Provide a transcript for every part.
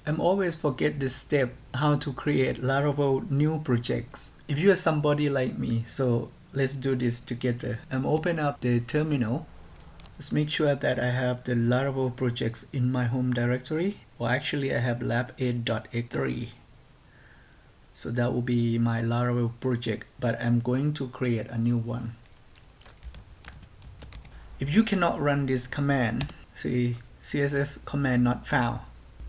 I'm always forget this step, how to create Laravel new projects. If you are somebody like me, so let's do this together. I'm open up the terminal. Let's make sure that I have the Laravel projects in my home directory. Or actually I have lab8.x3. So that will be my Laravel project, but I'm going to create a new one. If you cannot run this command, see CSS command not found.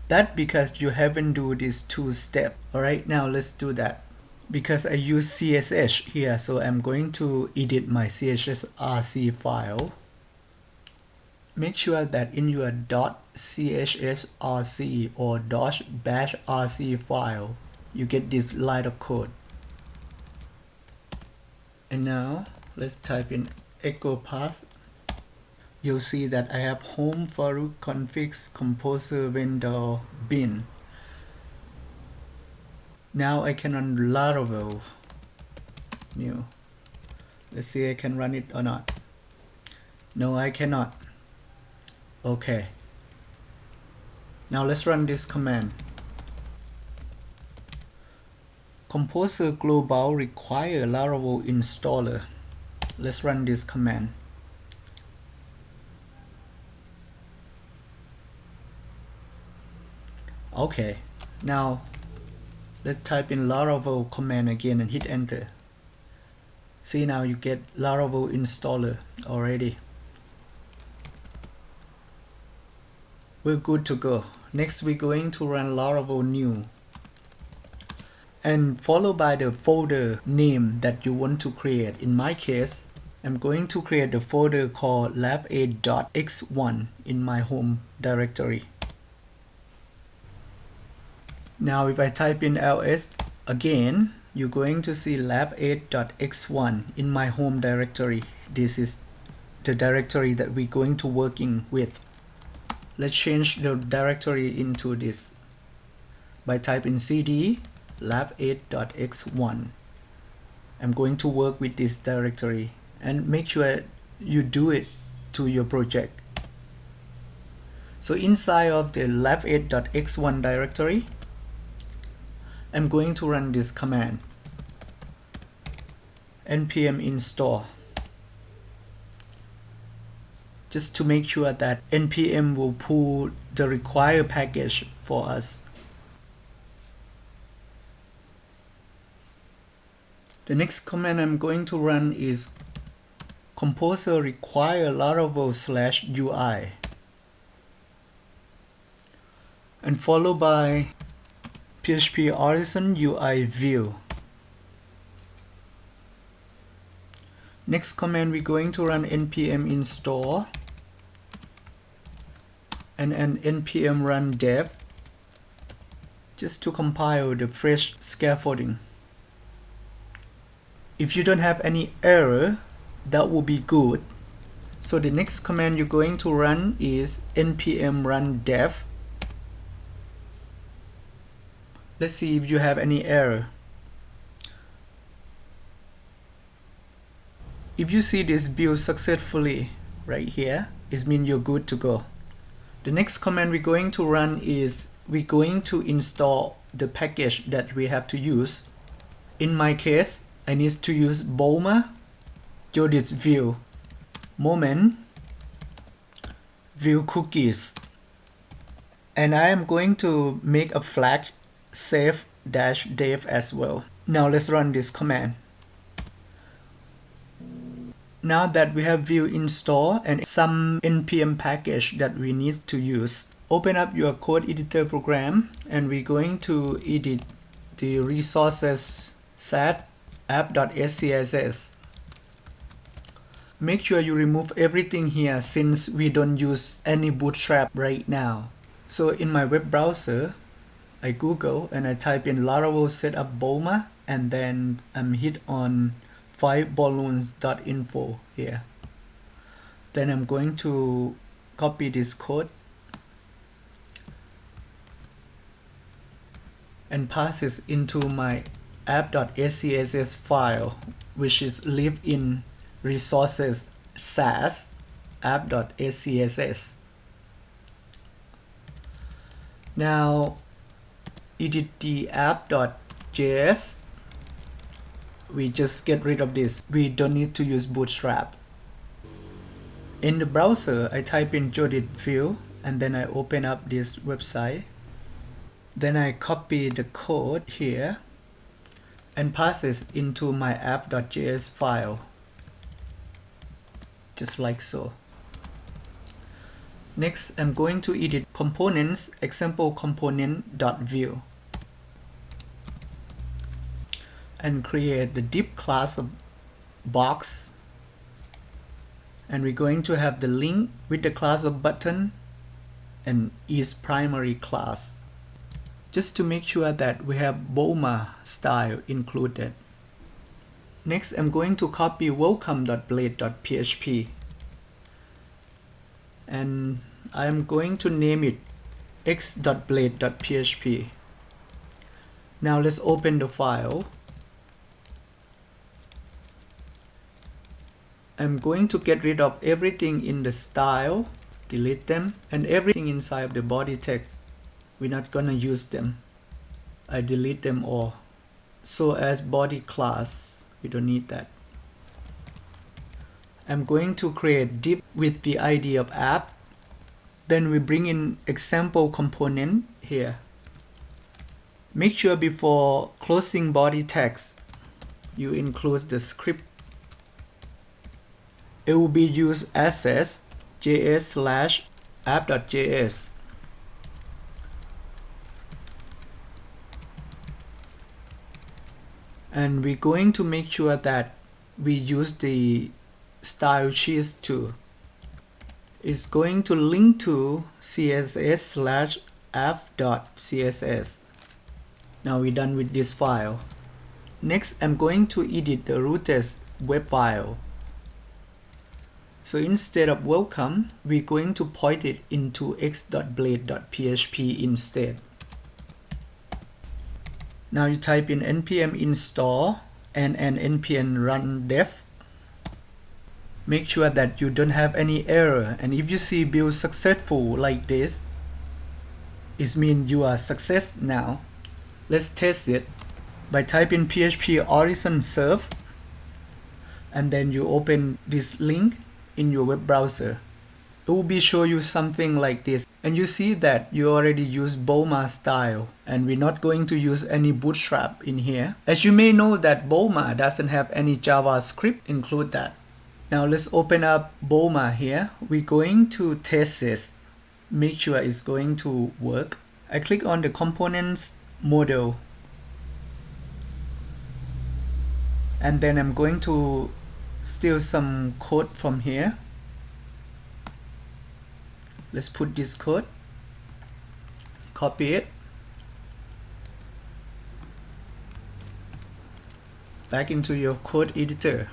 That's because you haven't do this two step. Alright, now let's do that. Because I use CSS here, so I'm going to edit my CSS Rc file. Make sure that in your .css rc or .bash.rc file, you get this line of code. And now let's type in echo path. You'll see that I have home Farouk configs composer vendor bin. Now I can run Laravel new. Let's see I can run it or not. No, I cannot. Okay. Now let's run this command. Composer global require Laravel installer. Let's run this command. Okay, now let's type in Laravel command again and hit enter. See, now you get Laravel installer already. We're good to go. Next we're going to run Laravel new and followed by the folder name that you want to create. In my case, I'm going to create a folder called lab8.x1 in my home directory. Now if I type in ls again, you're going to see lab8.x1 in my home directory. This is the directory that we're going to working with. Let's change the directory into this by typing cd lab8.x1. I'm going to work with this directory, and make sure you do it to your project. So inside of the lab8.x1 directory, I'm going to run this command npm install, just to make sure that npm will pull the required package for us. The next command I'm going to run is composer require Laravel /UI and followed by PHP artisan UI view. Next command we're going to run npm install and an npm run dev, just to compile the fresh scaffolding. If you don't have any error, that will be good. So the next command you're going to run is npm run dev. Let's see if you have any error. If you see this build successfully right here, it means you're good to go. The next command we're going to run is we're going to install the package that we have to use. In my case, I need to use bulma, Judith view, moment, view cookies, and I am going to make a flag save-dev as well. Now let's run this command. Now that we have view installed and some npm package that we need to use, open up your code editor program and we're going to edit the resources set app.scss. Make sure you remove everything here since we don't use any bootstrap right now. So in my web browser, I Google and I type in Laravel setup bulma and then I'm hit on 5balloons.info here. Then I'm going to copy this code and pass it into my app.scss file, which is live in resources sas app.scss. Now edit the app.js, we just get rid of this. We don't need to use bootstrap. In the browser, I type in Jodit.vue and then I open up this website. Then I copy the code here and pass it into my app.js file, just like so. Next, I'm going to edit components, ExampleComponet.vue, and create the div class of box. And we're going to have the link with the class of button and is primary class, just to make sure that we have bulma style included. Next, I'm going to copy welcome.blade.php and I'm going to name it x.blade.php. Now let's open the file. I'm going to get rid of everything in the style, delete them, and everything inside of the body text. We're not gonna use them. I delete them all. So as body class, we don't need that. I'm going to create div with the ID of app. Then we bring in example component here. Make sure before closing body text, you include the script. It will be used access js/app.js. And we're going to make sure that we use the style sheet too. It's going to link to css/app.css. Now we're done with this file. Next, I'm going to edit the rooted web file. So instead of welcome, we're going to point it into x.blade.php instead. Now you type in npm install and npm run dev. Make sure that you don't have any error, and if you see build successful like this, it means you are success now. Let's test it by typing php artisan serve, and then you open this link in your web browser. It will be show you something like this, and you see that you already use bulma style, and we're not going to use any bootstrap in here. As you may know that bulma doesn't have any JavaScript include that. Now let's open up bulma here. We're going to test this, make sure it's going to work. I click on the components model, and then I'm going to steal some code from here. Let's put this code, copy it, back into your code editor,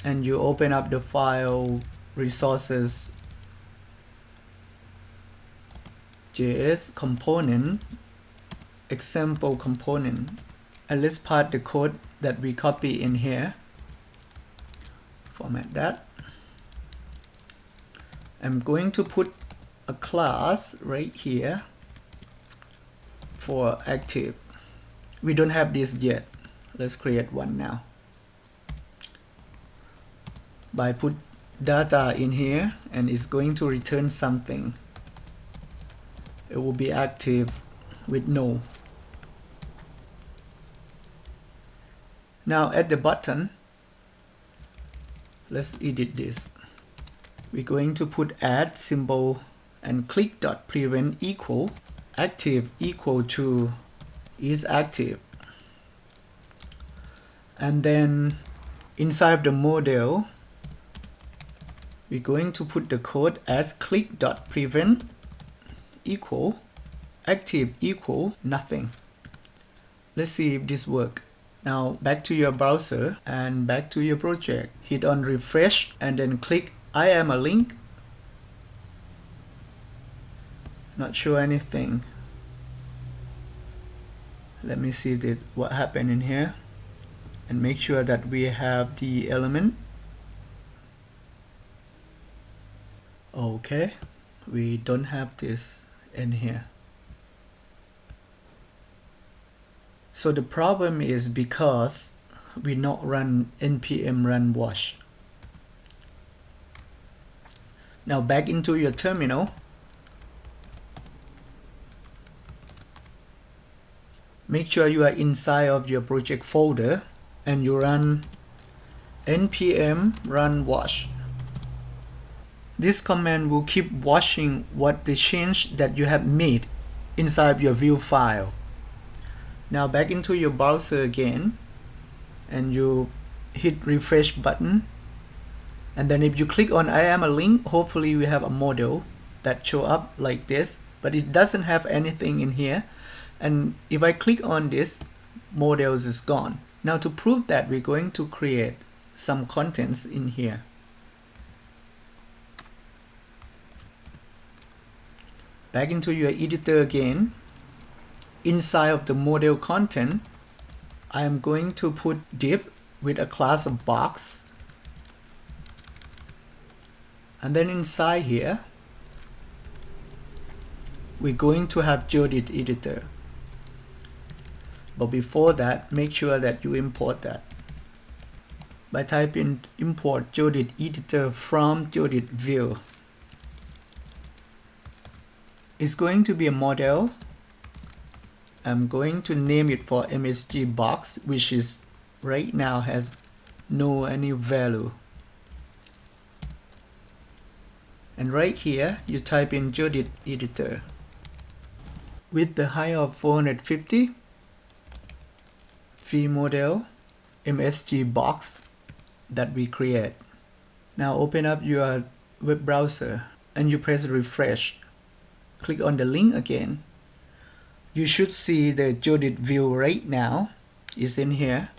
and you open up the file resources JS component, example component, and let's pass the code that we copy in here. Format that. I'm going to put a class right here for active. We don't have this yet. Let's create one now. By put data in here, and it's going to return something. It will be active with no. Now at the button, let's edit this. We're going to put add symbol and click dot prevent equal active equal to is active. And then inside of the model, we're going to put the code as click dot prevent equal active equal nothing. Let's see if this works. Now back to your browser and back to your project. Hit on refresh and then click I am a link. Not sure anything. Let me see what happened in here and make sure that we have the element. Okay, we don't have this in here. So the problem is because we not run npm run watch. Now back into your terminal. Make sure you are inside of your project folder and you run npm run watch. This command will keep watching what the change that you have made inside your Vue file. Now back into your browser again and you hit refresh button, and then if you click on I am a link, hopefully we have a model that show up like this, but it doesn't have anything in here. And if I click on this, models is gone. Now to prove that, we're going to create some contents in here. Back into your editor again. Inside of the model content, I am going to put div with a class of box. And then inside here, we're going to have Judith editor. But before that, make sure that you import that by typing import Judith editor from Judith Vue. It's going to be a model. I'm going to name it for MSG box, which is right now has no any value. And right here, you type in Judith editor with the height of 450, v model MSG box that we create. Now open up your web browser and you press refresh. Click on the link again. You should see the Judith Vue right now is in here.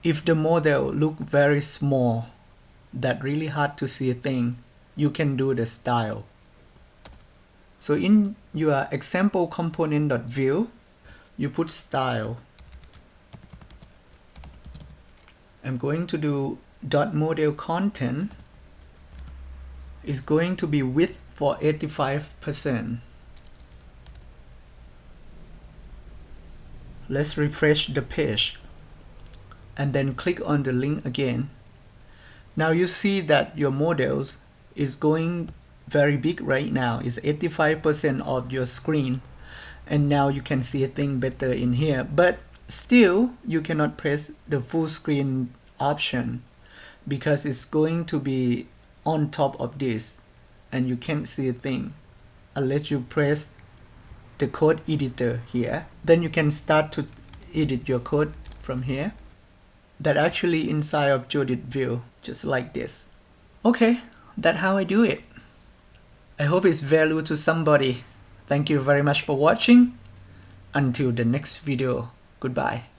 If the model look very small, that really hard to see a thing, you can do the style. So in your ExampleComponet.vue, you put style. I'm going to do .model content is going to be width for 85%. Let's refresh the page and then click on the link again. Now you see that your models is going very big right now. It's 85% of your screen, and now you can see a thing better in here, but still you cannot press the full screen option because it's going to be on top of this and you can't see a thing unless you press the code editor here. Then you can start to edit your code from here. That actually inside of Judith Vue, just like this. Okay, that's how I do it. I hope it's value to somebody. Thank you very much for watching. Until the next video, goodbye.